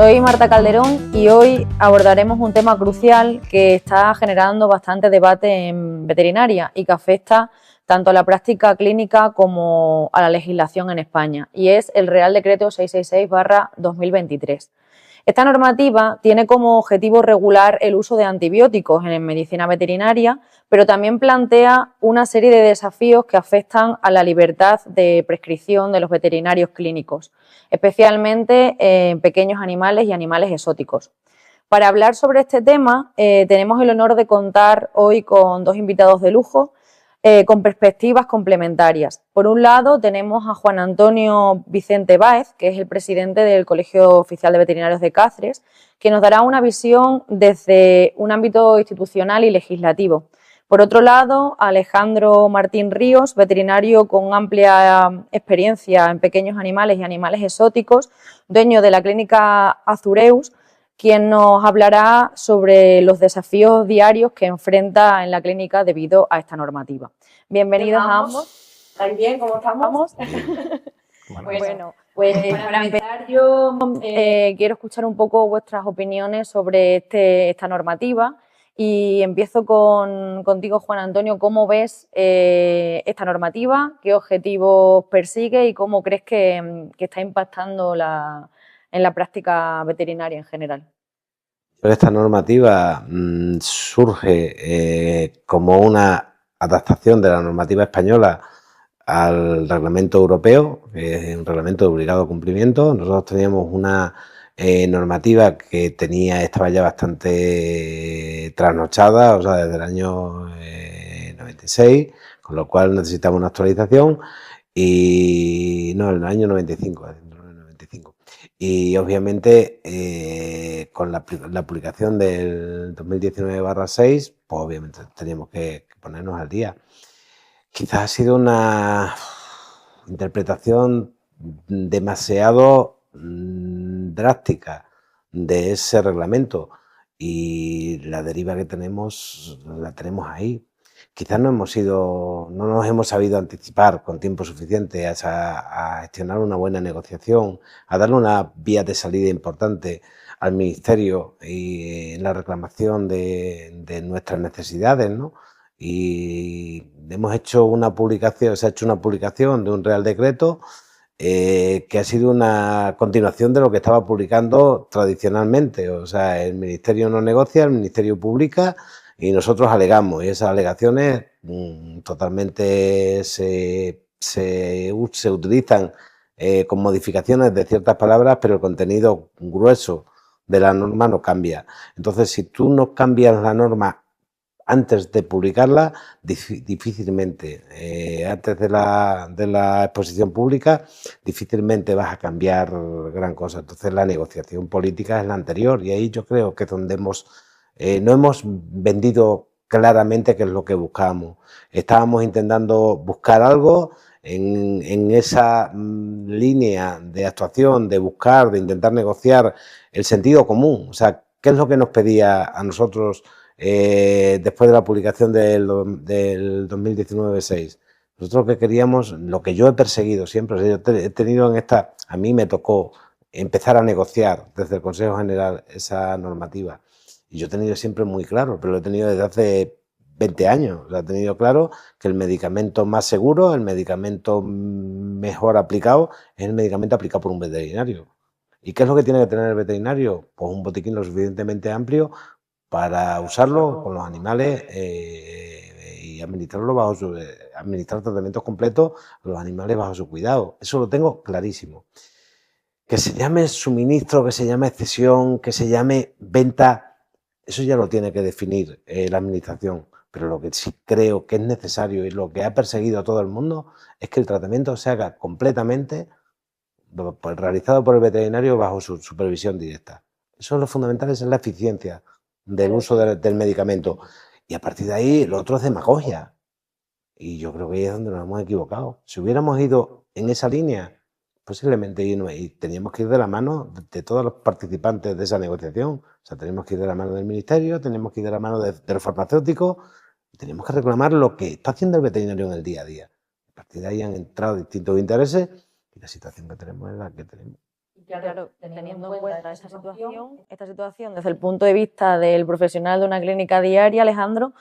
Soy Marta Calderón y hoy abordaremos un tema crucial que está generando bastante debate en veterinaria y que afecta tanto a la práctica clínica como a la legislación en España, y es el Real Decreto 666/2023. Esta normativa tiene como objetivo regular el uso de antibióticos en medicina veterinaria, pero también plantea una serie de desafíos que afectan a la libertad de prescripción de los veterinarios clínicos, especialmente en pequeños animales y animales exóticos. Para hablar sobre este tema, tenemos el honor de contar hoy con dos invitados de lujo, con perspectivas complementarias. Por un lado, tenemos a Juan Antonio Vicente Báez, que es el presidente del Colegio Oficial de Veterinarios de Cáceres, que nos dará una visión desde un ámbito institucional y legislativo. Por otro lado, Alejandro Martín Ríos, veterinario con amplia experiencia en pequeños animales y animales exóticos, dueño de la clínica Azureus, quien nos hablará sobre los desafíos diarios que enfrenta en la clínica debido a esta normativa. Bienvenidos a ambos. ¿Estáis bien? ¿Cómo estamos? Bueno, pues para empezar yo quiero escuchar un poco vuestras opiniones sobre esta normativa y empiezo contigo, Juan Antonio. ¿Cómo ves esta normativa? ¿Qué objetivos persigue y cómo crees que está impactando en la práctica veterinaria en general? Pero esta normativa surge como una adaptación de la normativa española al reglamento europeo, que es un reglamento de obligado cumplimiento. Nosotros teníamos una normativa que estaba ya bastante trasnochada, o sea, desde el año 96, con lo cual necesitamos una actualización, y no, en el año 95. Y obviamente con la publicación del 2019/6, pues obviamente teníamos que ponernos al día. Quizás ha sido una interpretación demasiado drástica de ese reglamento, y la deriva que tenemos la tenemos ahí. Quizás no nos hemos sabido anticipar con tiempo suficiente a gestionar una buena negociación, a darle una vía de salida importante al Ministerio y en la reclamación de nuestras necesidades, ¿no? Y hemos hecho una publicación, se ha hecho una publicación de un Real Decreto que ha sido una continuación de lo que estaba publicando tradicionalmente. O sea, el Ministerio no negocia, el Ministerio publica y nosotros alegamos, y esas alegaciones totalmente se utilizan con modificaciones de ciertas palabras, pero el contenido grueso de la norma no cambia. Entonces, si tú no cambias la norma antes de publicarla, difícilmente, antes de la exposición pública, difícilmente vas a cambiar gran cosa. Entonces, la negociación política es la anterior, y ahí yo creo que es donde no hemos vendido claramente qué es lo que buscábamos. Estábamos intentando buscar algo en esa línea de actuación, de buscar, de intentar negociar el sentido común. O sea, ¿qué es lo que nos pedía a nosotros después de la publicación del 2019/6? Nosotros lo que queríamos, lo que yo he perseguido siempre, o sea, yo he tenido a mí me tocó empezar a negociar desde el Consejo General esa normativa, y yo he tenido siempre muy claro, pero lo he tenido desde hace 20 años, o sea, he tenido claro que el medicamento más seguro, el medicamento mejor aplicado, es el medicamento aplicado por un veterinario. ¿Y qué es lo que tiene que tener el veterinario? Pues un botiquín lo suficientemente amplio para usarlo con los animales y administrar tratamientos completos a los animales bajo su cuidado. Eso lo tengo clarísimo. Que se llame suministro, que se llame cesión, que se llame venta, eso ya lo tiene que definir la administración. Pero lo que sí creo que es necesario y lo que ha perseguido a todo el mundo es que el tratamiento se haga completamente realizado por el veterinario bajo su supervisión directa. Eso es lo fundamental, esa es la eficiencia del uso del medicamento. Y a partir de ahí, lo otro es demagogia. Y yo creo que ahí es donde nos hemos equivocado. Si hubiéramos ido en esa línea, posiblemente y teníamos que ir de la mano de todos los participantes de esa negociación. O sea, tenemos que ir de la mano del Ministerio, tenemos que ir de la mano de los farmacéuticos, tenemos que reclamar lo que está haciendo el veterinario en el día a día. A partir de ahí han entrado distintos intereses y la situación que tenemos es la que tenemos. Claro, teniendo en cuenta esta situación desde el punto de vista del profesional de una clínica diaria, Alejandro,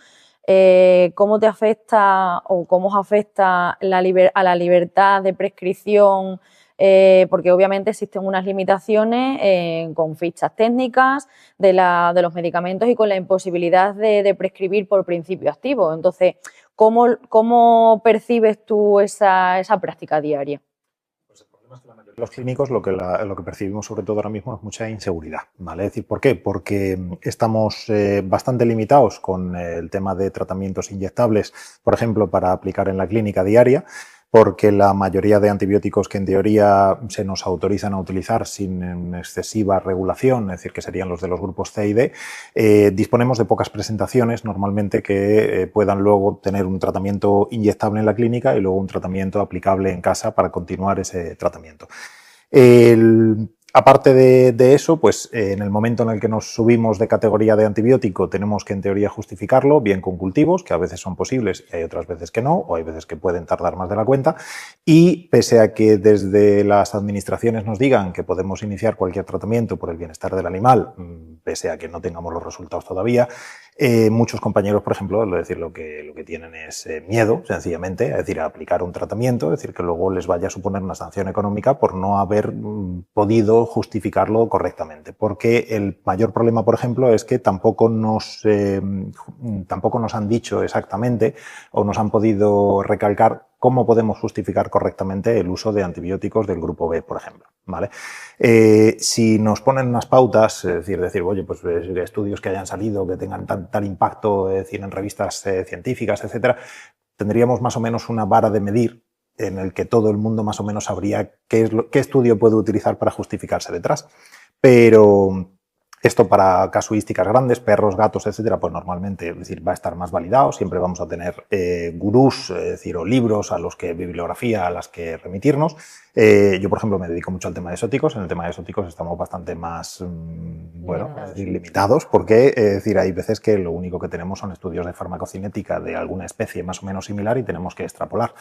¿cómo te afecta o cómo os afecta a la libertad de prescripción? Porque obviamente existen unas limitaciones con fichas técnicas de los medicamentos y con la imposibilidad de prescribir por principio activo. Entonces, ¿cómo percibes tú esa práctica diaria? Los clínicos lo que percibimos sobre todo ahora mismo es mucha inseguridad, ¿vale? Es decir, ¿por qué? Porque estamos bastante limitados con el tema de tratamientos inyectables, por ejemplo, para aplicar en la clínica diaria, porque la mayoría de antibióticos que en teoría se nos autorizan a utilizar sin excesiva regulación, es decir, que serían los de los grupos C y D, disponemos de pocas presentaciones normalmente que puedan luego tener un tratamiento inyectable en la clínica y luego un tratamiento aplicable en casa para continuar ese tratamiento. Aparte de eso, pues en el momento en el que nos subimos de categoría de antibiótico tenemos que en teoría justificarlo, bien con cultivos, que a veces son posibles y hay otras veces que no, o hay veces que pueden tardar más de la cuenta, y pese a que desde las administraciones nos digan que podemos iniciar cualquier tratamiento por el bienestar del animal, pese a que no tengamos los resultados todavía, muchos compañeros, por ejemplo, es decir, lo que tienen es miedo, sencillamente, es decir, a aplicar un tratamiento, es decir, que luego les vaya a suponer una sanción económica por no haber podido justificarlo correctamente. Porque el mayor problema, por ejemplo, es que tampoco nos han dicho exactamente o nos han podido recalcar cómo podemos justificar correctamente el uso de antibióticos del grupo B, por ejemplo, ¿vale? Si nos ponen unas pautas, es decir, oye, pues estudios que hayan salido, que tengan tal impacto, es decir, en revistas científicas, etcétera, tendríamos más o menos una vara de medir en el que todo el mundo más o menos sabría qué estudio puede utilizar para justificarse detrás. Pero esto para casuísticas grandes, perros, gatos, etcétera, pues normalmente, es decir, va a estar más validado. Siempre vamos a tener gurús, es decir, o libros bibliografía a las que remitirnos. Yo, por ejemplo, me dedico mucho al tema de exóticos. En el tema de exóticos estamos bastante más, limitados, porque, es decir, hay veces que lo único que tenemos son estudios de farmacocinética de alguna especie más o menos similar y tenemos que extrapolar.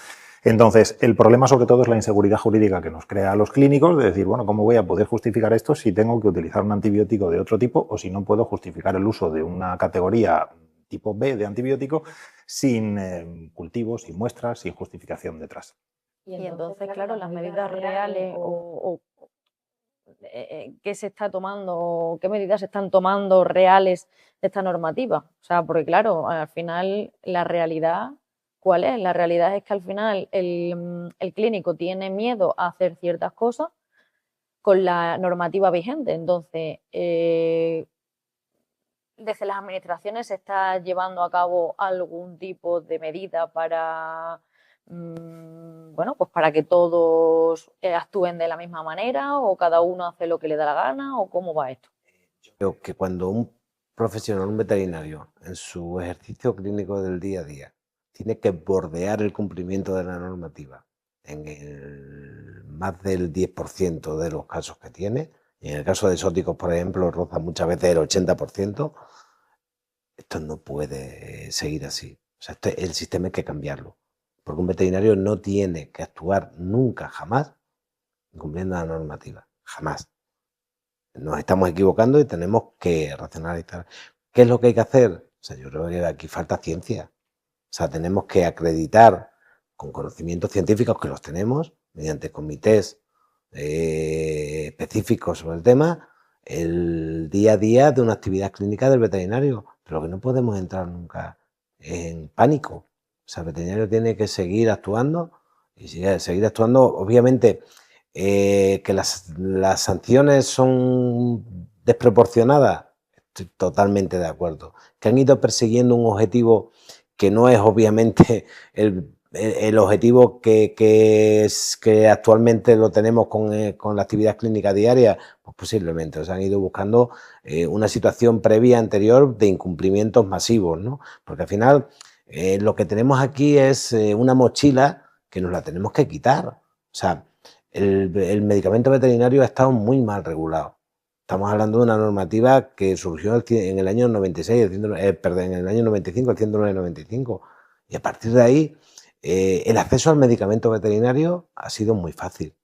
Entonces, el problema sobre todo es la inseguridad jurídica que nos crea a los clínicos de decir, bueno, ¿cómo voy a poder justificar esto si tengo que utilizar un antibiótico de otro tipo o si no puedo justificar el uso de una categoría tipo B de antibiótico sin cultivos, sin muestras, sin justificación detrás? Y entonces, claro, las medidas reales qué se está tomando, qué medidas se están tomando reales de esta normativa. O sea, porque claro, al final la realidad, ¿cuál es? La realidad es que al final el clínico tiene miedo a hacer ciertas cosas con la normativa vigente. Entonces, desde las administraciones se está llevando a cabo algún tipo de medida para bueno, pues para que todos actúen de la misma manera o cada uno hace lo que le da la gana o cómo va esto. Yo creo que cuando un profesional, un veterinario, en su ejercicio clínico del día a día, tiene que bordear el cumplimiento de la normativa en el más del 10% de los casos que tiene, y en el caso de exóticos, por ejemplo, roza muchas veces el 80%, esto no puede seguir así. O sea, el sistema hay que cambiarlo. Porque un veterinario no tiene que actuar nunca, jamás, incumpliendo la normativa. Jamás. Nos estamos equivocando y tenemos que racionalizar. ¿Qué es lo que hay que hacer? O sea, yo creo que aquí falta ciencia. O sea, tenemos que acreditar con conocimientos científicos que los tenemos, mediante comités específicos sobre el tema, el día a día de una actividad clínica del veterinario. Pero que no podemos entrar nunca en pánico. O sea, el veterinario tiene que seguir actuando y seguir actuando. Obviamente que las sanciones son desproporcionadas, estoy totalmente de acuerdo. Que han ido persiguiendo un objetivo que no es obviamente el objetivo que actualmente lo tenemos con la actividad clínica diaria, pues posiblemente. O sea, han ido buscando una situación previa, anterior, de incumplimientos masivos, ¿no? Porque al final lo que tenemos aquí es una mochila que nos la tenemos que quitar. O sea, el medicamento veterinario ha estado muy mal regulado. Estamos hablando de una normativa que surgió en el año 96, en el año 95, el 109-95. Y a partir de ahí, el acceso al medicamento veterinario ha sido muy fácil.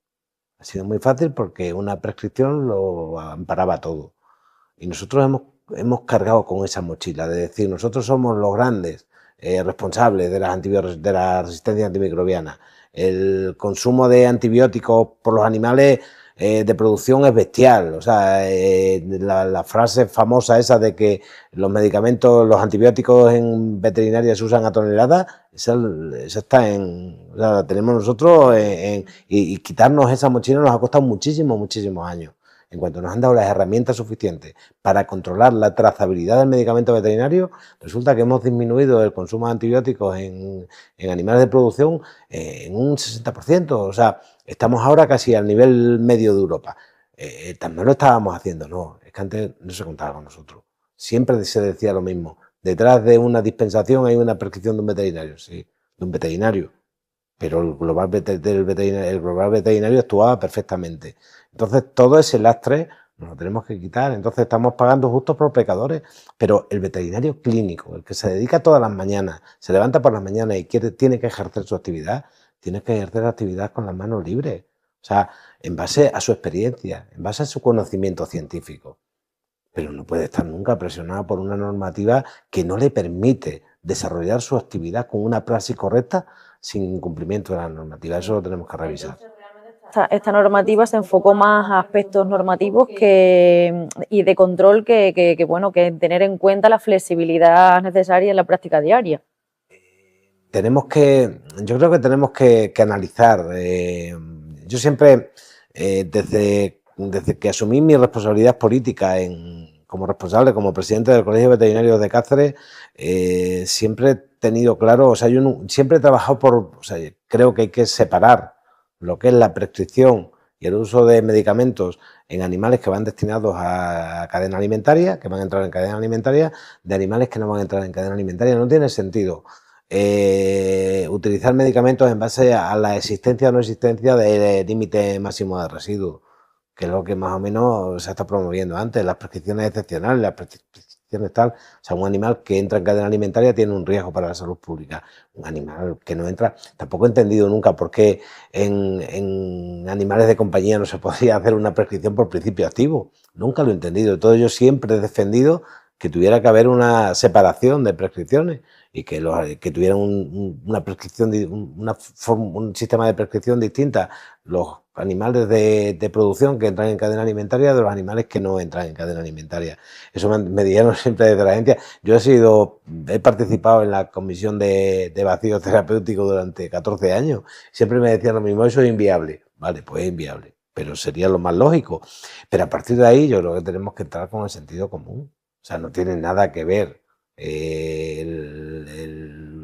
Ha sido muy fácil porque una prescripción lo amparaba todo. Y nosotros hemos cargado con esa mochila de decir, nosotros somos los grandes responsables de de la resistencia antimicrobiana. El consumo de antibióticos por los animales de producción es bestial. O sea, la frase famosa esa de que los medicamentos, los antibióticos en veterinaria se usan a toneladas, esa está o sea, la tenemos nosotros y quitarnos esa mochila nos ha costado muchísimos años. En cuanto nos han dado las herramientas suficientes para controlar la trazabilidad del medicamento veterinario, resulta que hemos disminuido el consumo de antibióticos en animales de producción en un 60%. O sea, estamos ahora casi al nivel medio de Europa. También lo estábamos haciendo, no, es que antes no se contaba con nosotros. Siempre se decía lo mismo. Detrás de una dispensación hay una prescripción de un veterinario, sí, de un veterinario. Pero el global veterinario actuaba perfectamente. Entonces, todo ese lastre nos lo tenemos que quitar. Entonces, estamos pagando justos por pecadores. Pero el veterinario clínico, el que se dedica todas las mañanas, se levanta por las mañanas y tiene que ejercer su actividad, tiene que ejercer la actividad con las manos libres. O sea, en base a su experiencia, en base a su conocimiento científico. Pero no puede estar nunca presionado por una normativa que no le permite desarrollar su actividad con una praxis correcta sin incumplimiento de la normativa. Eso lo tenemos que revisar. Esta normativa se enfocó más a aspectos normativos y de control que tener en cuenta la flexibilidad necesaria en la práctica diaria. Yo creo que tenemos que analizar. Yo siempre, desde que asumí mi responsabilidad política como responsable, como presidente del Colegio de Veterinarios de Cáceres, siempre he tenido claro, o sea, yo siempre he trabajado creo que hay que separar lo que es la prescripción y el uso de medicamentos en animales que van destinados a cadena alimentaria, que van a entrar en cadena alimentaria, de animales que no van a entrar en cadena alimentaria. No tiene sentido utilizar medicamentos en base a la existencia o no existencia del límite máximo de residuos, que es lo que más o menos se está promoviendo antes, las prescripciones excepcionales, las prescripciones tal. O sea, un animal que entra en cadena alimentaria tiene un riesgo para la salud pública. Un animal que no entra, tampoco he entendido nunca por qué en animales de compañía no se podría hacer una prescripción por principio activo. Nunca lo he entendido. Entonces yo siempre he defendido que tuviera que haber una separación de prescripciones y que tuvieran un sistema de prescripción distinta los animales de producción que entran en cadena alimentaria de los animales que no entran en cadena alimentaria. Eso me dijeron siempre desde la agencia. Yo he participado en la comisión de vacío terapéutico durante 14 años. Siempre me decían lo mismo, eso es inviable. Vale, pues es inviable, pero sería lo más lógico. Pero a partir de ahí yo creo que tenemos que entrar con el sentido común. O sea, no tiene nada que ver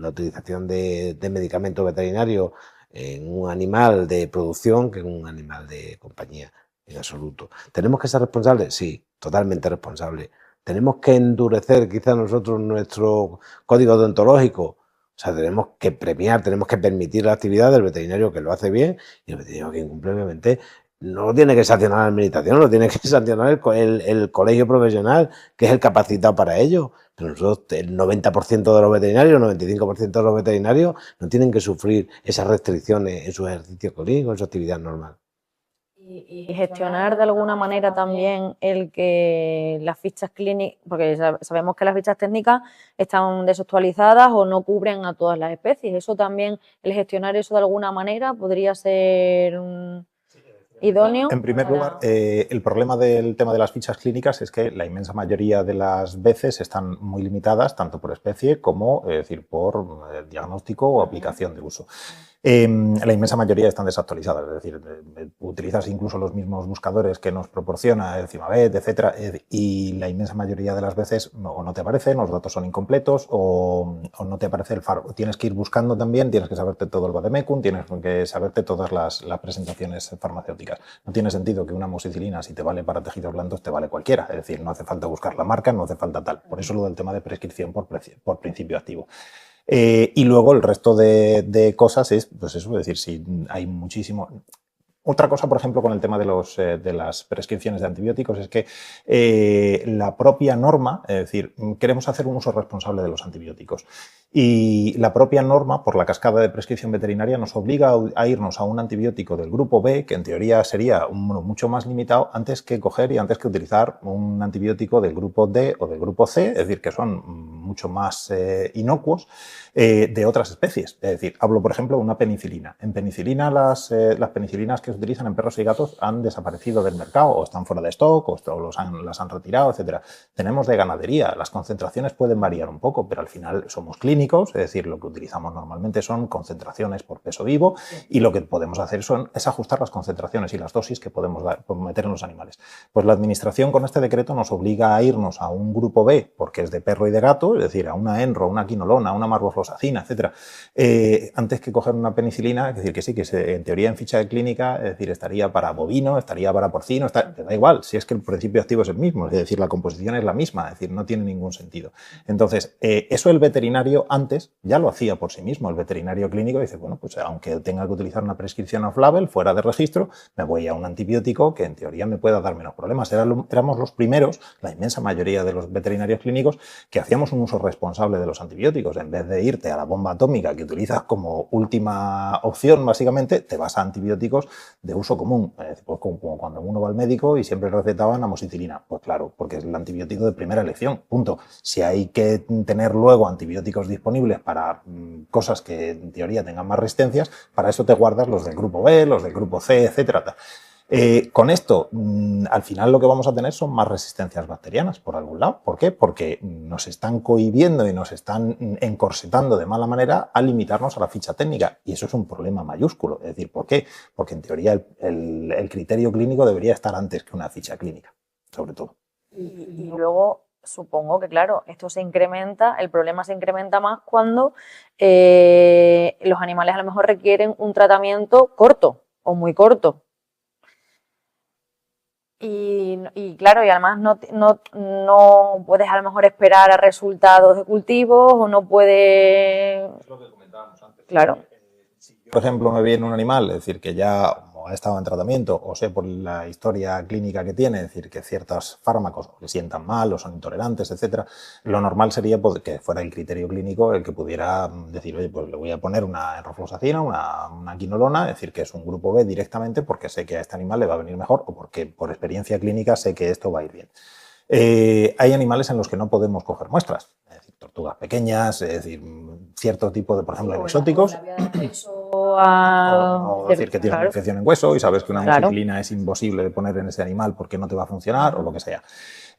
la utilización de medicamentos veterinarios en un animal de producción que en un animal de compañía, en absoluto. ¿Tenemos que ser responsables? Sí, totalmente responsables. ¿Tenemos que endurecer quizás nosotros nuestro código deontológico? O sea, tenemos que premiar, tenemos que permitir la actividad del veterinario que lo hace bien y el veterinario que incumple, obviamente, no lo tiene que sancionar la administración, lo tiene que sancionar el colegio profesional, que es el capacitado para ello. Pero nosotros, el 90% de los veterinarios, el 95% de los veterinarios no tienen que sufrir esas restricciones en su ejercicio clínico, en su actividad normal. Y gestionar de alguna manera también el que las fichas clínicas, porque sabemos que las fichas técnicas están desactualizadas o no cubren a todas las especies. Eso también, el gestionar eso de alguna manera podría ser idóneo. En primer lugar, el problema del tema de las fichas clínicas es que la inmensa mayoría de las veces están muy limitadas tanto por especie como por diagnóstico o aplicación de uso. La inmensa mayoría están desactualizadas, es decir, utilizas incluso los mismos buscadores que nos proporciona el CIMAVET, etcétera, y la inmensa mayoría de las veces o no te aparecen, los datos son incompletos o no te aparece el faro. Tienes que ir buscando también, tienes que saberte todo el vademecum, tienes que saberte todas las presentaciones farmacéuticas. No tiene sentido que una amoxicilina, si te vale para tejidos blandos, te vale cualquiera, es decir, no hace falta buscar la marca, no hace falta tal. Por eso lo del tema de prescripción por principio activo. Y luego el resto de cosas es, pues eso, es decir, si hay muchísimo... Otra cosa, por ejemplo, con el tema de las prescripciones de antibióticos es que la propia norma, es decir, queremos hacer un uso responsable de los antibióticos y la propia norma, por la cascada de prescripción veterinaria, nos obliga a irnos a un antibiótico del grupo B, que en teoría sería mucho más limitado, antes que coger y antes que utilizar un antibiótico del grupo D o del grupo C, es decir, que son mucho más inocuos de otras especies. Es decir, hablo, por ejemplo, de una penicilina. En penicilina, las penicilinas que se utilizan en perros y gatos han desaparecido del mercado o están fuera de stock o las han retirado, etcétera. Tenemos de ganadería, las concentraciones pueden variar un poco, pero al final somos clínicos, es decir, lo que utilizamos normalmente son concentraciones por peso vivo y lo que podemos hacer es ajustar las concentraciones y las dosis que podemos meter en los animales. Pues la administración con este decreto nos obliga a irnos a un grupo B, porque es de perro y de gato, es decir, a una enro, una quinolona, una marboflosacina, etcétera, antes que coger una penicilina. Es decir, que sí, que en teoría en ficha de clínica, es decir, estaría para bovino, estaría para porcino, te da igual, si es que el principio activo es el mismo, es decir, la composición es la misma, es decir, no tiene ningún sentido. Entonces, eso el veterinario antes ya lo hacía por sí mismo. El veterinario clínico dice, bueno, pues aunque tenga que utilizar una prescripción off-label, fuera de registro, me voy a un antibiótico que en teoría me pueda dar menos problemas. Éramos los primeros, la inmensa mayoría de los veterinarios clínicos, que hacíamos un uso responsable de los antibióticos. En vez de irte a la bomba atómica que utilizas como última opción, básicamente, te vas a antibióticos de uso común. Pues como cuando uno va al médico y siempre recetaban amoxicilina. Pues claro, porque es el antibiótico de primera elección, punto. Si hay que tener luego antibióticos disponibles para cosas que en teoría tengan más resistencias, para eso te guardas los del grupo B, los del grupo C, etcétera. Con esto, al final lo que vamos a tener son más resistencias bacterianas, por algún lado. ¿Por qué? Porque nos están cohibiendo y nos están encorsetando de mala manera a limitarnos a la ficha técnica. Y eso es un problema mayúsculo. Es decir, ¿por qué? Porque en teoría el criterio clínico debería estar antes que una ficha clínica, sobre todo. Y luego supongo que, claro, esto se incrementa, el problema se incrementa más cuando los animales a lo mejor requieren un tratamiento corto o muy corto. Y claro, y además no puedes a lo mejor esperar a resultados de cultivos o no puedes... Es lo que comentábamos antes. Claro. Si yo, por ejemplo, me viene un animal, es decir, que ya ha estado en tratamiento o sé por la historia clínica que tiene, es decir, que ciertos fármacos le sientan mal o son intolerantes, etcétera, lo normal sería que fuera el criterio clínico el que pudiera decir, oye, pues le voy a poner una enrofloxacina, una quinolona, es decir, que es un grupo B directamente porque sé que a este animal le va a venir mejor o porque por experiencia clínica sé que esto va a ir bien. Hay animales en los que no podemos coger muestras, es decir, tortugas pequeñas, es decir, cierto tipo de, por ejemplo, exóticos. O decir que tiene una infección en hueso y sabes que una amoxicilina es imposible de poner en ese animal porque no te va a funcionar o lo que sea.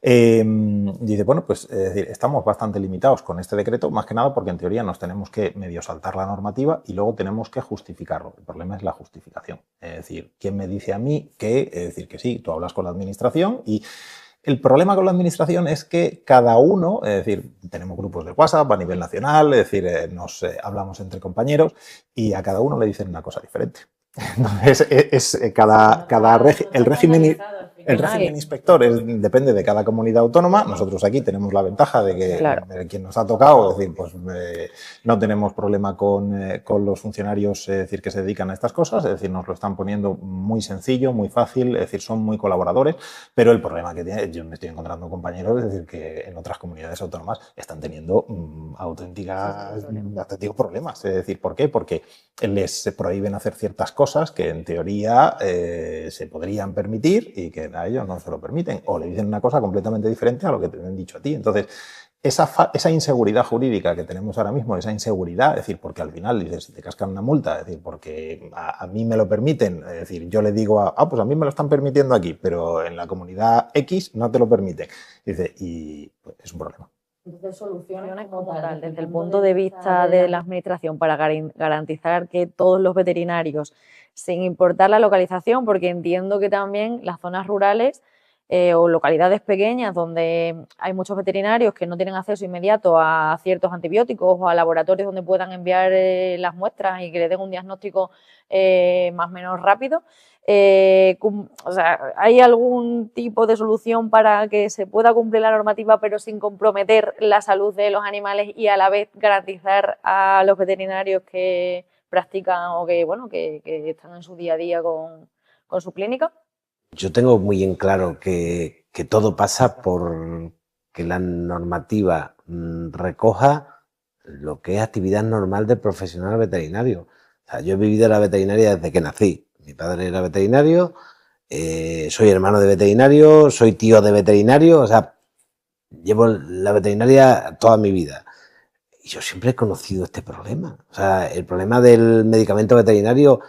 Dice, bueno, pues es decir, estamos bastante limitados con este decreto, más que nada porque en teoría nos tenemos que medio saltar la normativa y luego tenemos que justificarlo. El problema es la justificación. Es decir, ¿quién me dice a mí que, es decir, que sí, tú hablas con la administración y el problema con la administración es que cada uno, es decir, tenemos grupos de WhatsApp a nivel nacional, es decir, nos hablamos entre compañeros y a cada uno le dicen una cosa diferente. Entonces, el régimen inspector depende de cada comunidad autónoma. Nosotros aquí tenemos la ventaja de que de quien nos ha tocado, es decir, pues no tenemos problema con los funcionarios, es decir, que se dedican a estas cosas, es decir, nos lo están poniendo muy sencillo, muy fácil, es decir, son muy colaboradores, pero el problema que tiene, yo me estoy encontrando compañeros, es decir, que en otras comunidades autónomas están teniendo auténticos problemas. Es decir, ¿por qué? Porque les prohíben hacer ciertas cosas que en teoría se podrían permitir y que a ellos no se lo permiten, o le dicen una cosa completamente diferente a lo que te han dicho a ti. Entonces, esa inseguridad jurídica que tenemos ahora mismo, esa inseguridad, es decir, porque al final dices, si te cascan una multa, es decir, porque a mí me lo permiten, es decir, yo le digo pues a mí me lo están permitiendo aquí, pero en la comunidad X no te lo permiten. Dice, y pues, es un problema. Entonces, soluciones como tal, desde el punto de vista de la administración, para garantizar que todos los veterinarios, sin importar la localización, porque entiendo que también las zonas rurales o localidades pequeñas donde hay muchos veterinarios que no tienen acceso inmediato a ciertos antibióticos o a laboratorios donde puedan enviar las muestras y que le den un diagnóstico más o menos rápido. O sea, ¿hay algún tipo de solución para que se pueda cumplir la normativa pero sin comprometer la salud de los animales y a la vez garantizar a los veterinarios que practican o que están en su día a día con su clínica? Yo tengo muy en claro que todo pasa por que la normativa recoja lo que es actividad normal del profesional veterinario. O sea, yo he vivido la veterinaria desde que nací. Mi padre era veterinario, soy hermano de veterinario, soy tío de veterinario, o sea, llevo la veterinaria toda mi vida. Y yo siempre he conocido este problema. O sea, el problema del medicamento veterinario,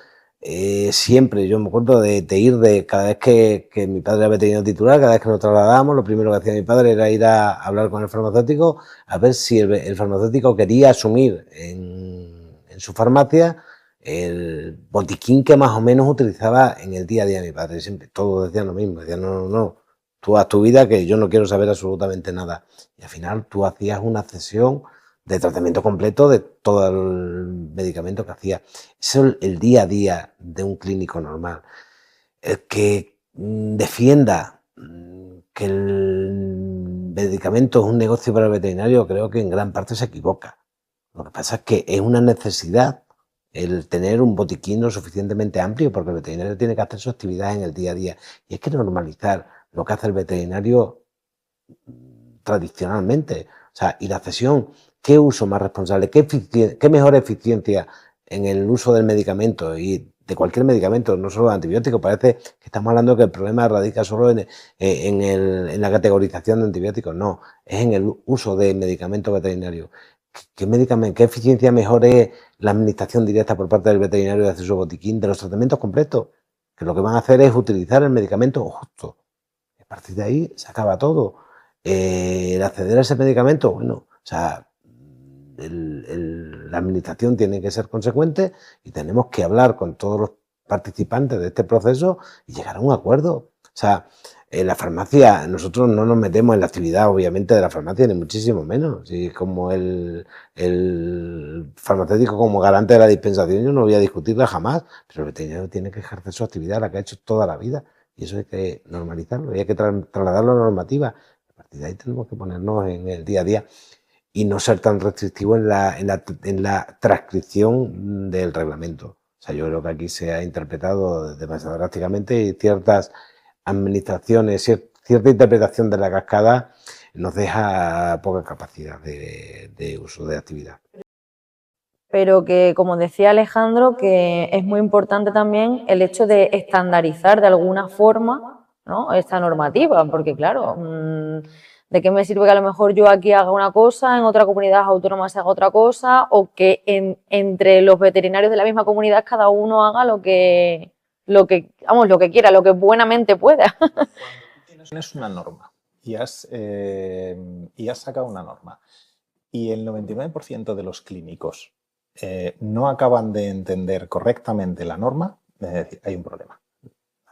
siempre, yo me acuerdo de ir cada vez que mi padre era veterinario titular, cada vez que nos trasladábamos, lo primero que hacía mi padre era ir a hablar con el farmacéutico a ver si el farmacéutico quería asumir en su farmacia el botiquín que más o menos utilizaba en el día a día mi padre. Siempre, todos decían lo mismo, decían, no, tú haz tu vida que yo no quiero saber absolutamente nada. Y al final tú hacías una cesión de tratamiento completo de todo el medicamento que hacía. Eso es el día a día de un clínico normal. El que defienda que el medicamento es un negocio para el veterinario, creo que en gran parte se equivoca. Lo que pasa es que es una necesidad el tener un botiquín lo suficientemente amplio, porque el veterinario tiene que hacer su actividad en el día a día. Y hay que normalizar lo que hace el veterinario tradicionalmente. O sea, y la cesión, ¿qué uso más responsable? ¿Qué mejor eficiencia en el uso del medicamento y de cualquier medicamento, no solo de antibióticos? Parece que estamos hablando que el problema radica solo en la categorización de antibióticos. No, es en el uso de medicamentos veterinarios. ¿Qué eficiencia mejor es la administración directa por parte del veterinario de hacer su botiquín de los tratamientos completos? Que lo que van a hacer es utilizar el medicamento justo. A partir de ahí se acaba todo. El acceder a ese medicamento, bueno, o sea, la administración tiene que ser consecuente y tenemos que hablar con todos los participantes de este proceso y llegar a un acuerdo. O sea, en la farmacia, nosotros no nos metemos en la actividad, obviamente, de la farmacia, ni muchísimo menos. Y como el farmacéutico como garante de la dispensación, yo no voy a discutirla jamás, pero el veterinario tiene que ejercer su actividad, la que ha hecho toda la vida. Y eso hay que normalizarlo, y hay que trasladarlo a la normativa. A partir de ahí tenemos que ponernos en el día a día y no ser tan restrictivo en la transcripción del reglamento. O sea, yo creo que aquí se ha interpretado demasiado drásticamente y ciertas administraciones, cierta interpretación de la cascada nos deja poca capacidad de uso de actividad. Pero que, como decía Alejandro, que es muy importante también el hecho de estandarizar de alguna forma, ¿no?, esta normativa, porque claro, ¿de qué me sirve que a lo mejor yo aquí haga una cosa, en otra comunidad autónoma se haga otra cosa, o que entre los veterinarios de la misma comunidad cada uno haga lo que quiera, lo que buenamente pueda? Tienes una norma y has sacado una norma y el 99% de los clínicos no acaban de entender correctamente la norma, es decir, hay un problema.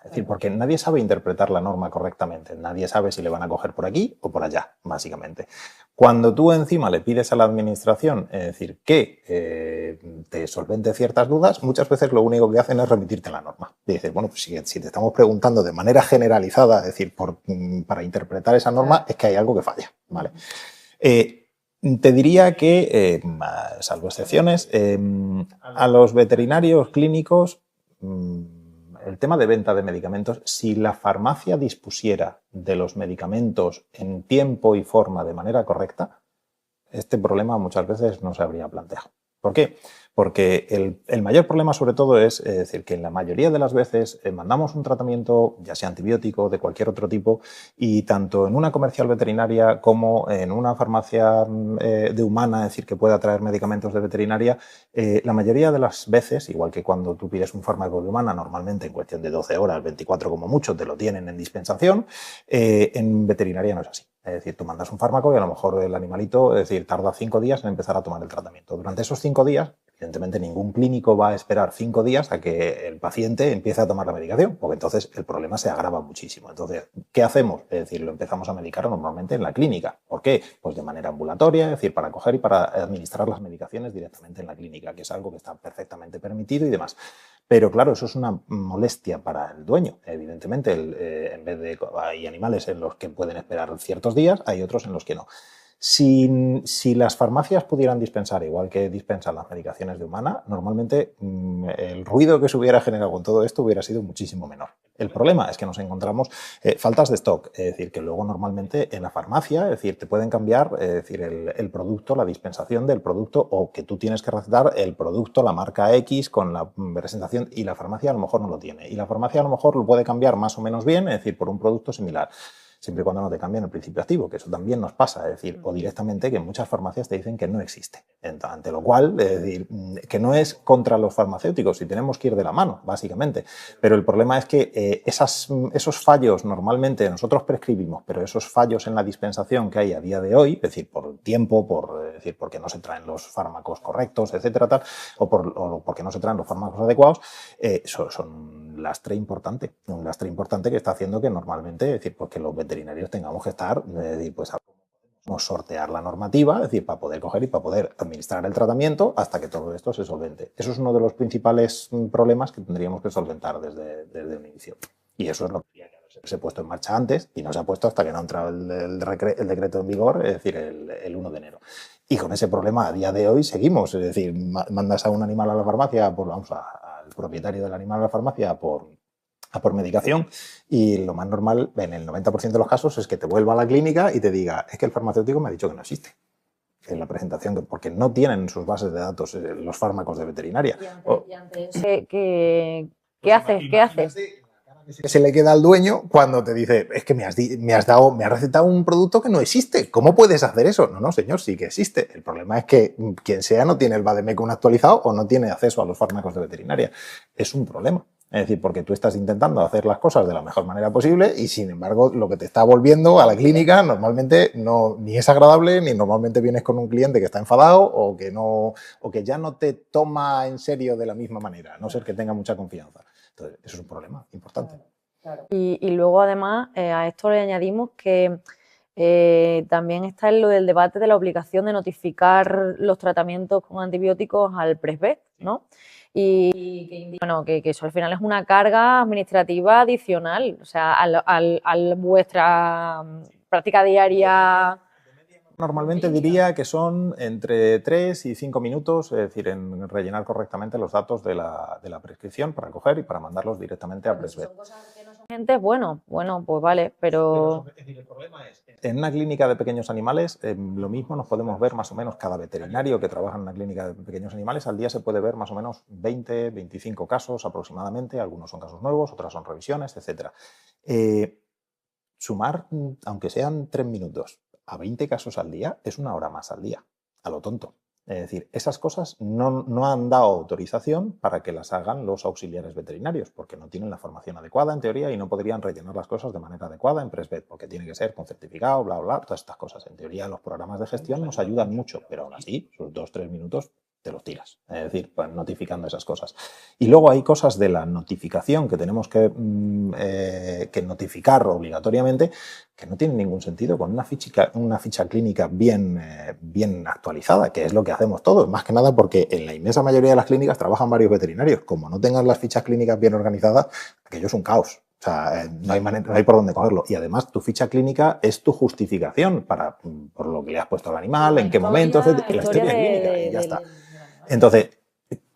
Es decir, porque nadie sabe interpretar la norma correctamente, nadie sabe si le van a coger por aquí o por allá, básicamente. Cuando tú encima le pides a la administración, es decir, que te solvente ciertas dudas, muchas veces lo único que hacen es remitirte la norma. Y dices, bueno, pues si te estamos preguntando de manera generalizada, es decir, para interpretar esa norma, es que hay algo que falla, ¿vale? Te diría que, salvo excepciones, a los veterinarios clínicos, el tema de venta de medicamentos, si la farmacia dispusiera de los medicamentos en tiempo y forma de manera correcta, este problema muchas veces no se habría planteado. ¿Por qué? Porque el mayor problema sobre todo es decir, que en la mayoría de las veces mandamos un tratamiento, ya sea antibiótico, de cualquier otro tipo, y tanto en una comercial veterinaria como en una farmacia de humana, es decir, que pueda traer medicamentos de veterinaria, la mayoría de las veces, igual que cuando tú pides un fármaco de humana, normalmente en cuestión de 12 horas, 24 como mucho, te lo tienen en dispensación, en veterinaria no es así. Es decir, tú mandas un fármaco y a lo mejor el animalito, es decir, tarda 5 días en empezar a tomar el tratamiento. Durante esos 5 días, evidentemente ningún clínico va a esperar 5 días a que el paciente empiece a tomar la medicación, porque entonces el problema se agrava muchísimo. Entonces, ¿qué hacemos? Es decir, lo empezamos a medicar normalmente en la clínica. ¿Por qué? Pues de manera ambulatoria, es decir, para coger y para administrar las medicaciones directamente en la clínica, que es algo que está perfectamente permitido y demás. Pero claro, eso es una molestia para el dueño. Evidentemente, en vez de hay animales en los que pueden esperar ciertos días, hay otros en los que no. Si las farmacias pudieran dispensar igual que dispensan las medicaciones de Humana, normalmente el ruido que se hubiera generado con todo esto hubiera sido muchísimo menor. El problema es que nos encontramos faltas de stock, es decir, que luego normalmente en la farmacia, es decir, te pueden cambiar, es decir, el producto, la dispensación del producto, o que tú tienes que recetar el producto, la marca X con la presentación, y la farmacia a lo mejor no lo tiene. Y la farmacia a lo mejor lo puede cambiar más o menos bien, es decir, por un producto similar, siempre y cuando no te cambien el principio activo, que eso también nos pasa, es decir, o directamente que muchas farmacias te dicen que no existe. Ante lo cual, es decir, que no es contra los farmacéuticos, y tenemos que ir de la mano, básicamente. Pero el problema es que esos fallos normalmente nosotros prescribimos, pero esos fallos en la dispensación que hay a día de hoy, es decir, por tiempo, es decir, porque no se traen los fármacos correctos, etcétera, tal, o porque no se traen los fármacos adecuados, son un lastre importante que está haciendo que normalmente, es decir, porque los veterinarios tengamos que estar, es decir, pues sortear la normativa, es decir, para poder coger y para poder administrar el tratamiento hasta que todo esto se solvente. Eso es uno de los principales problemas que tendríamos que solventar desde el inicio. Y eso es lo que tendría que haberse puesto en marcha antes, y no se ha puesto hasta que no ha entrado el decreto en vigor, es decir, el 1 de enero. Y con ese problema a día de hoy seguimos, es decir, mandas a un animal a la farmacia, al propietario del animal a la farmacia a por medicación, y lo más normal en el 90% de los casos es que te vuelva a la clínica y te diga, es que el farmacéutico me ha dicho que no existe en la presentación, porque no tienen en sus bases de datos los fármacos de veterinaria. Y ante ese, ¿qué haces? ¿Qué haces? Que se le queda al dueño cuando te dice, es que me has recetado un producto que no existe. ¿Cómo puedes hacer eso? No, señor, sí que existe. El problema es que quien sea no tiene el Vademecum actualizado o no tiene acceso a los fármacos de veterinaria. Es un problema. Es decir, porque tú estás intentando hacer las cosas de la mejor manera posible y, sin embargo, lo que te está volviendo a la clínica normalmente ni es agradable, ni normalmente vienes con un cliente que está enfadado o que ya no te toma en serio de la misma manera, a no ser que tenga mucha confianza. Entonces, eso es un problema importante. Claro. Y luego, además, a esto le añadimos que también está en lo del debate de la obligación de notificar los tratamientos con antibióticos al Presvet, ¿no? Y que eso al final es una carga administrativa adicional, o sea, a vuestra práctica diaria. Normalmente diría que son entre 3 y 5 minutos, es decir, en rellenar correctamente los datos de la prescripción para coger y para mandarlos directamente a Presvet. Son cosas que no son urgentes, bueno, pues vale, pero el problema es, en una clínica de pequeños animales, lo mismo nos podemos ver más o menos cada veterinario que trabaja en una clínica de pequeños animales, al día se puede ver más o menos 20, 25 casos aproximadamente, algunos son casos nuevos, otras son revisiones, etc. Sumar, aunque sean 3 minutos, a 20 casos al día es una hora más al día, a lo tonto. Es decir, esas cosas no han dado autorización para que las hagan los auxiliares veterinarios, porque no tienen la formación adecuada en teoría y no podrían rellenar las cosas de manera adecuada en Presvet, porque tiene que ser con certificado, bla, bla, todas estas cosas. En teoría los programas de gestión nos ayudan mucho, pero aún así, sus 2-3 minutos te los tiras, es decir, pues, notificando esas cosas. Y luego hay cosas de la notificación que tenemos que notificar obligatoriamente que no tienen ningún sentido con una ficha clínica bien actualizada, que es lo que hacemos todos, más que nada porque en la inmensa mayoría de las clínicas trabajan varios veterinarios. Como no tengan las fichas clínicas bien organizadas, aquello es un caos. O sea, no hay por dónde cogerlo. Y además, tu ficha clínica es tu justificación por lo que le has puesto al animal, en qué momento, etc. La historia clínica, y ya está. Entonces,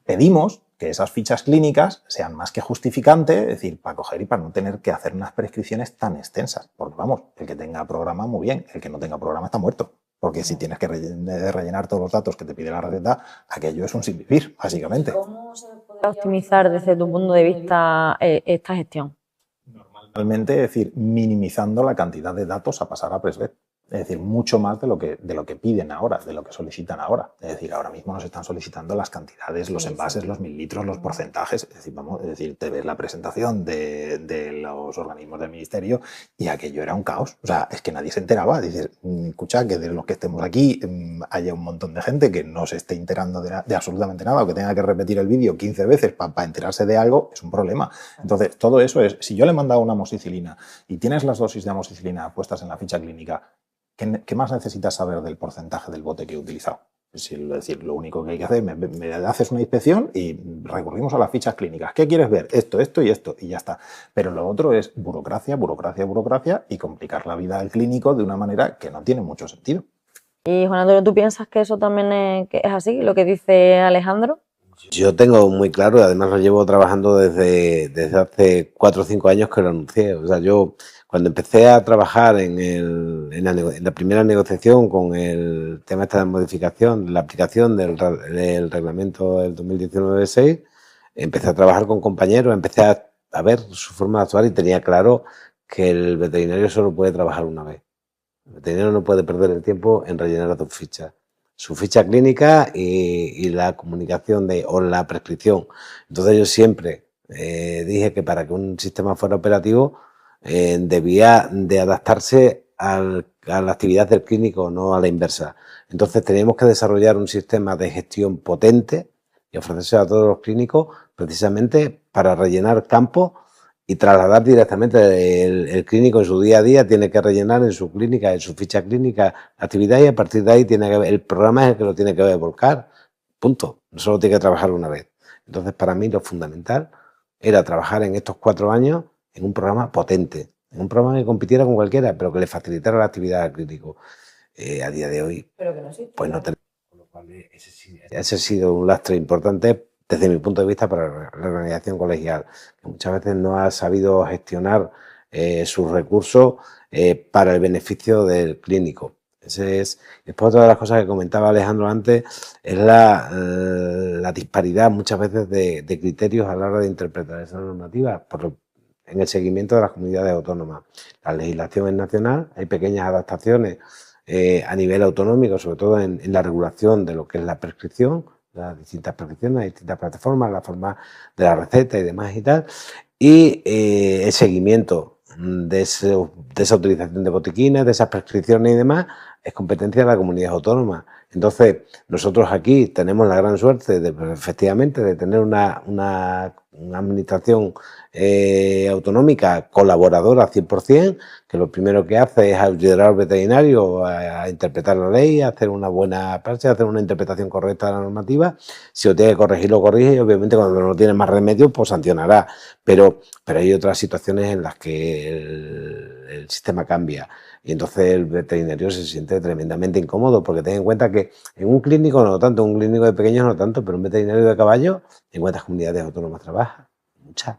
pedimos que esas fichas clínicas sean más que justificante, es decir, para coger y para no tener que hacer unas prescripciones tan extensas. Porque vamos, el que tenga programa, muy bien, el que no tenga programa está muerto. Porque si tienes que rellenar todos los datos que te pide la receta, aquello es un sinvivir, básicamente. ¿Cómo se puede optimizar desde tu punto de vista esta gestión? Normalmente, es decir, minimizando la cantidad de datos a pasar a Presvet. Es decir, mucho más de lo que piden ahora, de lo que solicitan ahora. Es decir, ahora mismo nos están solicitando las cantidades, los envases, los mililitros, los porcentajes. Es decir, te ves la presentación de los organismos del ministerio y aquello era un caos. O sea, es que nadie se enteraba. Dices, escucha, que de los que estemos aquí haya un montón de gente que no se esté enterando de absolutamente nada o que tenga que repetir el vídeo 15 veces para enterarse de algo, es un problema. Entonces, todo eso es, si yo le he mandado una amoxicilina y tienes las dosis de amoxicilina puestas en la ficha clínica, ¿qué más necesitas saber del porcentaje del bote que he utilizado? Es decir, lo único que hay que hacer, me haces una inspección y recurrimos a las fichas clínicas. ¿Qué quieres ver? Esto y esto, y ya está. Pero lo otro es burocracia y complicar la vida al clínico de una manera que no tiene mucho sentido. Y Juan Antonio, ¿tú piensas que eso también que es así, lo que dice Alejandro? Yo tengo muy claro, y además lo llevo trabajando desde hace 4 o 5 años que lo anuncié. O sea, yo cuando empecé a trabajar en la primera negociación con el tema esta de modificación, la aplicación del reglamento del 2019-6, empecé a trabajar con compañeros, empecé a ver su forma de actuar y tenía claro que el veterinario solo puede trabajar una vez. El veterinario no puede perder el tiempo en rellenar dos fichas. Su ficha clínica y la comunicación o la prescripción. Entonces yo siempre dije que para que un sistema fuera operativo debía de adaptarse a la actividad del clínico, no a la inversa. Entonces teníamos que desarrollar un sistema de gestión potente y ofrecerse a todos los clínicos precisamente para rellenar campos y trasladar directamente el clínico en su día a día, tiene que rellenar en su clínica, en su ficha clínica, actividad y a partir de ahí el programa es el que lo tiene que volcar. Punto. No solo tiene que trabajar una vez. Entonces, para mí lo fundamental era trabajar en estos 4 años en un programa potente, en un programa que compitiera con cualquiera, pero que le facilitara la actividad al clínico. A día de hoy, Pero que no existe, pues no tenemos. Con lo cual, ese ha sido un lastre importante desde mi punto de vista para la organización colegial, que muchas veces no ha sabido gestionar sus recursos para el beneficio del clínico. Después otra de las cosas que comentaba Alejandro antes es la disparidad muchas veces de criterios a la hora de interpretar esa normativa en el seguimiento de las comunidades autónomas. La legislación es nacional, hay pequeñas adaptaciones a nivel autonómico, sobre todo en la regulación de lo que es la prescripción, las distintas prescripciones, las distintas plataformas, la forma de la receta y demás y tal, y el seguimiento de esa utilización de botiquines, de esas prescripciones y demás, es competencia de la comunidad autónoma. Entonces, nosotros aquí tenemos la gran suerte, efectivamente, de tener una administración autonómica colaboradora 100%, que lo primero que hace es ayudar al veterinario a interpretar la ley, a hacer una buena praxis, a hacer una interpretación correcta de la normativa. Si lo tiene que corregir, lo corrige y obviamente cuando no tiene más remedio, pues sancionará. Pero hay otras situaciones en las que el sistema cambia y entonces el veterinario se siente tremendamente incómodo porque ten en cuenta que en un clínico no tanto, en un clínico de pequeños no tanto, pero un veterinario de caballo, ¿en cuántas comunidades autónomas trabaja? Muchas.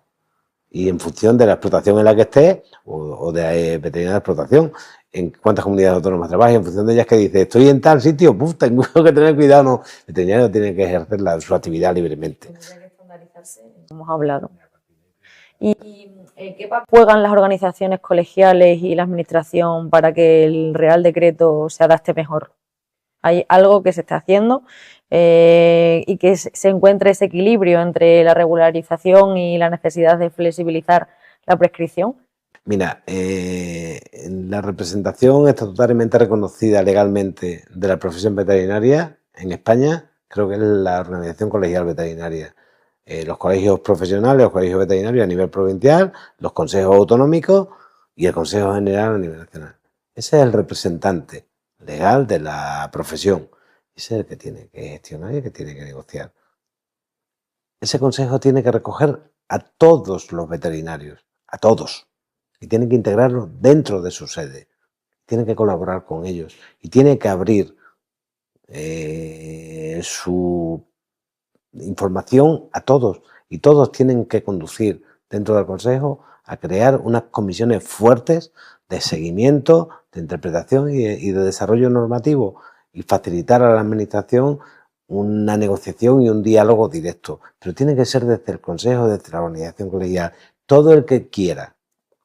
Y en función de la explotación en la que esté o de veterinaria de explotación, en cuántas comunidades autónomas trabaja, y en función de ellas que dice, estoy en tal sitio, puf, tengo que tener cuidado, no. El veterinario tiene que ejercer su actividad libremente. Tendría que estandarizarse, hemos hablado. ¿Y qué papel juegan las organizaciones colegiales y la administración para que el Real Decreto se adapte mejor? ¿Hay algo que se está haciendo y que se encuentre ese equilibrio entre la regularización y la necesidad de flexibilizar la prescripción? Mira, la representación estatutariamente reconocida legalmente de la profesión veterinaria en España, creo que es la Organización Colegial Veterinaria. Los colegios profesionales, los colegios veterinarios a nivel provincial, los consejos autonómicos y el Consejo General a nivel nacional. Ese es el representante legal de la profesión. Ese es el que tiene que gestionar y el que tiene que negociar. Ese consejo tiene que recoger a todos los veterinarios, a todos, y tiene que integrarlos dentro de su sede. Tiene que colaborar con ellos y tiene que abrir su información a todos y todos tienen que conducir dentro del Consejo a crear unas comisiones fuertes de seguimiento, de interpretación y de desarrollo normativo y facilitar a la Administración una negociación y un diálogo directo. Pero tiene que ser desde el Consejo, desde la organización colegial. Todo el que quiera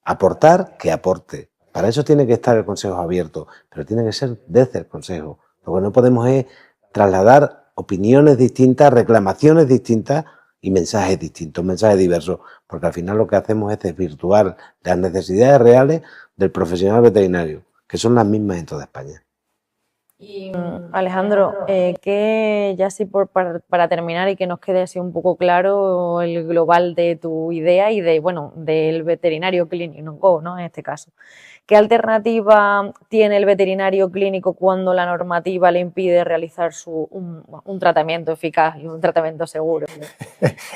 aportar, que aporte. Para eso tiene que estar el Consejo abierto, pero tiene que ser desde el Consejo. Lo que no podemos es trasladar opiniones distintas, reclamaciones distintas y mensajes distintos, mensajes diversos, porque al final lo que hacemos es desvirtuar las necesidades reales del profesional veterinario, que son las mismas en toda España. Y Alejandro, que ya sí para terminar y que nos quede así un poco claro el global de tu idea y del veterinario clínico, ¿no? En este caso. ¿Qué alternativa tiene el veterinario clínico cuando la normativa le impide realizar un tratamiento eficaz y un tratamiento seguro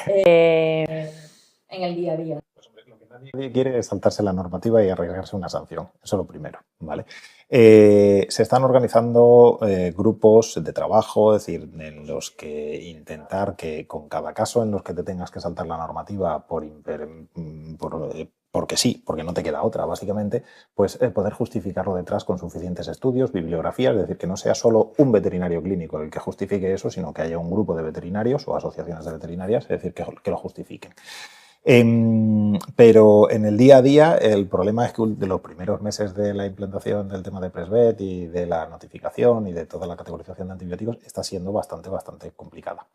en el día a día? Nadie quiere saltarse la normativa y arriesgarse una sanción. Eso es lo primero, ¿vale? Se están organizando grupos de trabajo, es decir, en los que intentar que con cada caso en los que te tengas que saltar la normativa porque sí, porque no te queda otra, básicamente, pues poder justificarlo detrás con suficientes estudios, bibliografías, es decir, que no sea solo un veterinario clínico el que justifique eso, sino que haya un grupo de veterinarios o asociaciones de veterinarias, es decir, que lo justifiquen. Pero en el día a día el problema es que de los primeros meses de la implantación del tema de Presvet y de la notificación y de toda la categorización de antibióticos está siendo bastante complicada.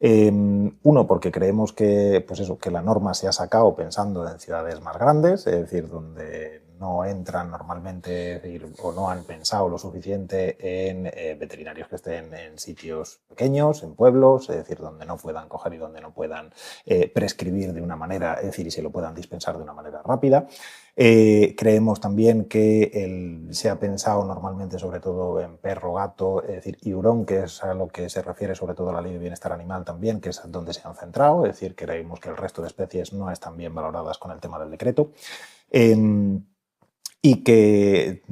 Uno, porque creemos que, pues eso, que la norma se ha sacado pensando en ciudades más grandes, es decir, donde no entran normalmente, es decir, o no han pensado lo suficiente en veterinarios que estén en sitios pequeños, en pueblos, es decir, donde no puedan coger y donde no puedan prescribir de una manera, es decir, y se lo puedan dispensar de una manera rápida. Creemos también que se ha pensado normalmente sobre todo en perro, gato, es decir, y hurón, que es a lo que se refiere sobre todo la ley de bienestar animal también, que es donde se han centrado, es decir, creemos que el resto de especies no están bien valoradas con el tema del decreto. Y que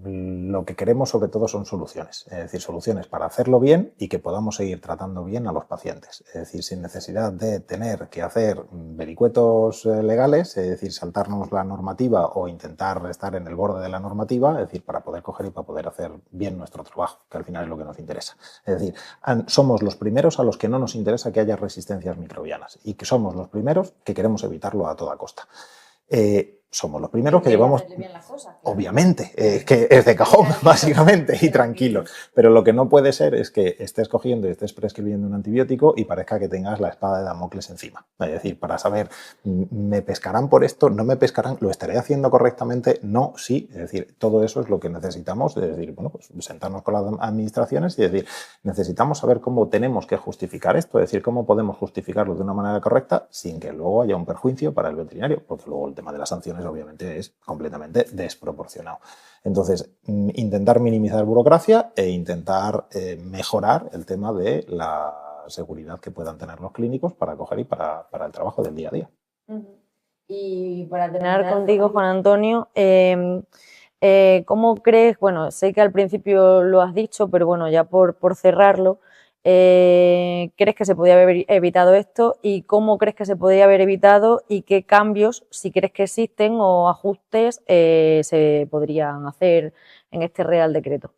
lo que queremos sobre todo son soluciones, es decir, soluciones para hacerlo bien y que podamos seguir tratando bien a los pacientes, es decir, sin necesidad de tener que hacer vericuetos legales, es decir, saltarnos la normativa o intentar estar en el borde de la normativa, es decir, para poder coger y para poder hacer bien nuestro trabajo, que al final es lo que nos interesa. Es decir, somos los primeros a los que no nos interesa que haya resistencias microbianas y que somos los primeros que queremos evitarlo a toda costa. Somos los primeros que llevamos, obviamente, que es de cajón, básicamente, y tranquilo. Pero lo que no puede ser es que estés cogiendo y estés prescribiendo un antibiótico y parezca que tengas la espada de Damocles encima. Es decir, para saber, ¿me pescarán por esto? ¿No me pescarán? ¿Lo estaré haciendo correctamente? No, sí. Es decir, todo eso es lo que necesitamos, es decir, bueno, pues sentarnos con las administraciones y decir, necesitamos saber cómo tenemos que justificar esto, es decir, cómo podemos justificarlo de una manera correcta sin que luego haya un perjuicio para el veterinario, porque luego el tema de las sanciones obviamente es completamente desproporcionado. Entonces, intentar minimizar burocracia e intentar mejorar el tema de la seguridad que puedan tener los clínicos para coger y para el trabajo del día a día. Y para terminar contigo, Juan Antonio, ¿cómo crees? Bueno, sé que al principio lo has dicho, pero bueno, ya por cerrarlo, ¿crees que se podría haber evitado esto y cómo crees que se podría haber evitado y qué cambios, si crees que existen o ajustes, se podrían hacer en este Real Decreto?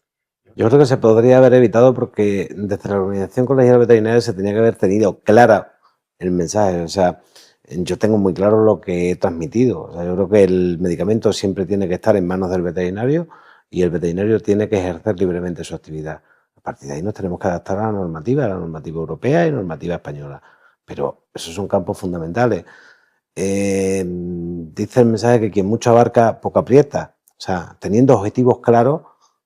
Yo creo que se podría haber evitado porque desde la Organización Colegial Veterinaria se tenía que haber tenido clara el mensaje. O sea, yo tengo muy claro lo que he transmitido. O sea, yo creo que el medicamento siempre tiene que estar en manos del veterinario y el veterinario tiene que ejercer libremente su actividad. A partir de ahí nos tenemos que adaptar a la normativa europea y normativa española. Pero esos son campos fundamentales. Dice el mensaje que quien mucho abarca, poco aprieta. O sea, teniendo objetivos claros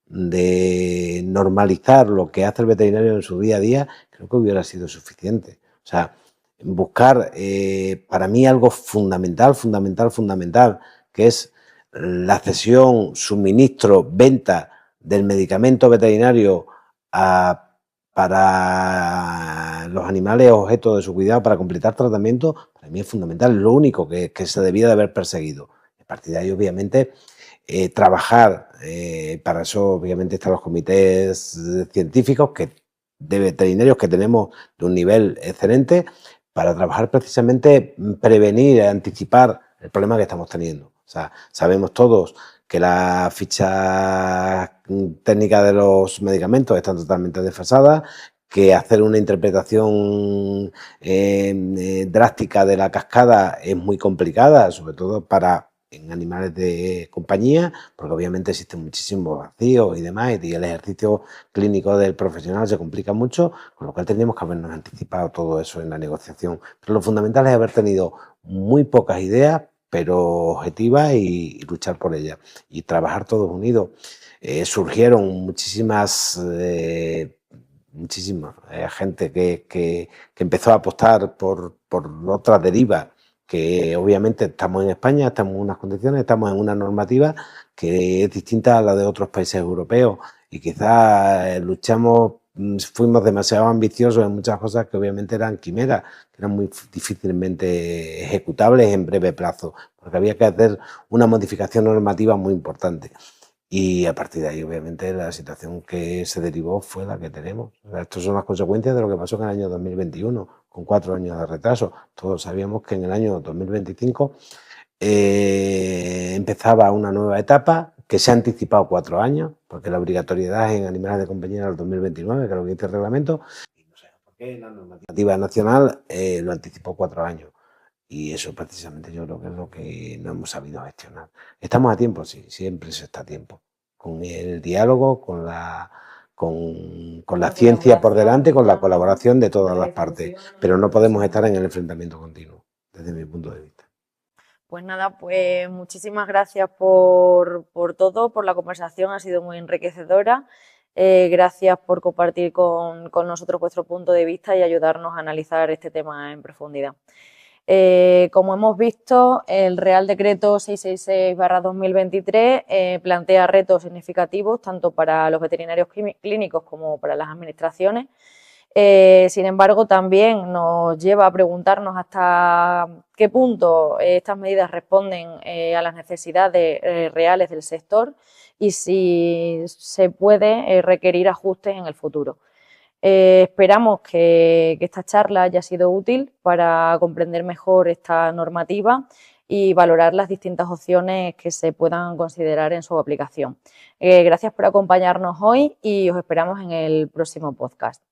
de normalizar lo que hace el veterinario en su día a día, creo que hubiera sido suficiente. O sea, buscar para mí algo fundamental, que es la cesión, suministro, venta del medicamento veterinario para los animales objeto de su cuidado para completar tratamiento, para mí es fundamental, lo único que se debía de haber perseguido. A partir de ahí, obviamente, trabajar, para eso obviamente están los comités científicos de veterinarios que tenemos de un nivel excelente, para trabajar precisamente, prevenir, anticipar el problema que estamos teniendo. O sea, sabemos todos que las fichas técnicas de los medicamentos están totalmente desfasadas, que hacer una interpretación drástica de la cascada es muy complicada, sobre todo en animales de compañía, porque obviamente existen muchísimos vacíos y demás, y el ejercicio clínico del profesional se complica mucho, con lo cual tendríamos que habernos anticipado todo eso en la negociación. Pero lo fundamental es haber tenido muy pocas ideas, pero objetivas, y luchar por ellas y trabajar todos unidos. Surgieron muchísimas gente que empezó a apostar por otras derivas, que obviamente estamos en España, estamos en unas condiciones, estamos en una normativa que es distinta a la de otros países europeos y quizás luchamos fuimos demasiado ambiciosos en muchas cosas que obviamente eran quimeras, que eran muy difícilmente ejecutables en breve plazo, porque había que hacer una modificación normativa muy importante. Y a partir de ahí, obviamente, la situación que se derivó fue la que tenemos. O sea, estas son las consecuencias de lo que pasó en el año 2021, con 4 años de retraso. Todos sabíamos que en el año 2025 empezaba una nueva etapa que se ha anticipado 4 años, porque la obligatoriedad en animales de compañía era el 2029, que es lo que dice el reglamento, y no sabemos por qué la normativa nacional lo anticipó 4 años. Y eso precisamente yo creo que es lo que no hemos sabido gestionar. Estamos a tiempo, sí, siempre se está a tiempo. Con el diálogo, con la ciencia por delante, con la colaboración de todas las partes. Pero no podemos estar en el enfrentamiento continuo, desde mi punto de vista. Pues nada, pues muchísimas gracias por todo, por la conversación, ha sido muy enriquecedora. Gracias por compartir con nosotros vuestro punto de vista y ayudarnos a analizar este tema en profundidad. Como hemos visto, el Real Decreto 666/2023 plantea retos significativos tanto para los veterinarios clínicos como para las administraciones. Sin embargo, también nos lleva a preguntarnos hasta qué punto estas medidas responden a las necesidades reales del sector y si se puede requerir ajustes en el futuro. Esperamos que esta charla haya sido útil para comprender mejor esta normativa y valorar las distintas opciones que se puedan considerar en su aplicación. Gracias por acompañarnos hoy y os esperamos en el próximo podcast.